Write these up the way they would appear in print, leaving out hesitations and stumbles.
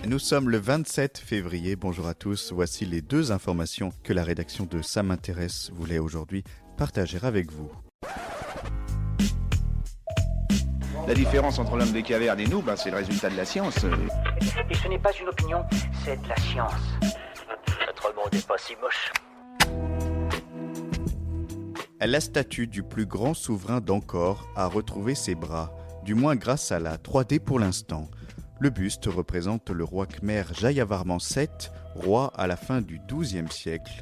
Nous sommes le 27 février, bonjour à tous, voici les deux informations que la rédaction de Ça m'intéresse voulait aujourd'hui partager avec vous. La différence entre l'homme des cavernes et nous, c'est le résultat de la science. Et ce n'est pas une opinion, c'est de la science. Notre monde n'est pas si moche. La statue du plus grand souverain d'Angkor a retrouvé ses bras, du moins grâce à la 3D pour l'instant. Le buste représente le roi khmer Jayavarman VII, roi à la fin du XIIe siècle.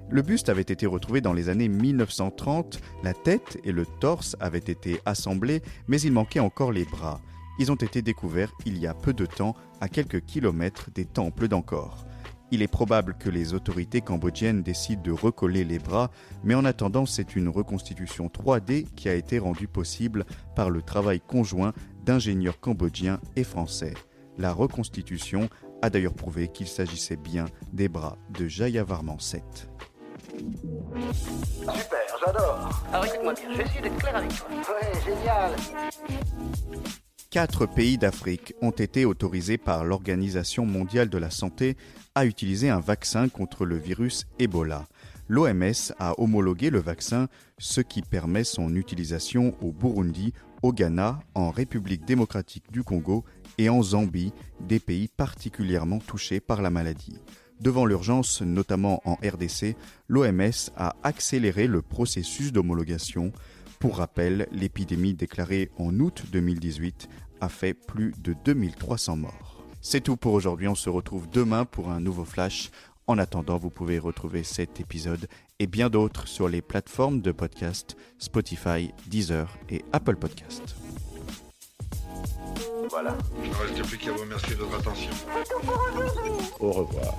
Le buste avait été retrouvé dans les années 1930, la tête et le torse avaient été assemblés, mais il manquait encore les bras. Ils ont été découverts il y a peu de temps, à quelques kilomètres des temples d'Angkor. Il est probable que les autorités cambodgiennes décident de recoller les bras, mais en attendant, c'est une reconstitution 3D qui a été rendue possible par le travail conjoint d'ingénieurs cambodgiens et français. La reconstitution a d'ailleurs prouvé qu'il s'agissait bien des bras de Jayavarman VII. Super, j'adore. Alors écoute-moi bien, je vais essayer d'être clair avec toi. Ouais, génial. 4 pays d'Afrique ont été autorisés par l'Organisation mondiale de la santé à utiliser un vaccin contre le virus Ebola. L'OMS a homologué le vaccin, ce qui permet son utilisation au Burundi, au Ghana, en République démocratique du Congo et en Zambie, des pays particulièrement touchés par la maladie. Devant l'urgence, notamment en RDC, l'OMS a accéléré le processus d'homologation. Pour rappel, l'épidémie déclarée en août 2018 a fait plus de 2300 morts. C'est tout pour aujourd'hui, on se retrouve demain pour un nouveau flash. En attendant, vous pouvez retrouver cet épisode et bien d'autres sur les plateformes de podcast Spotify, Deezer et Apple Podcast. Voilà. Il ne reste plus qu'à vous remercier de votre attention. Au revoir.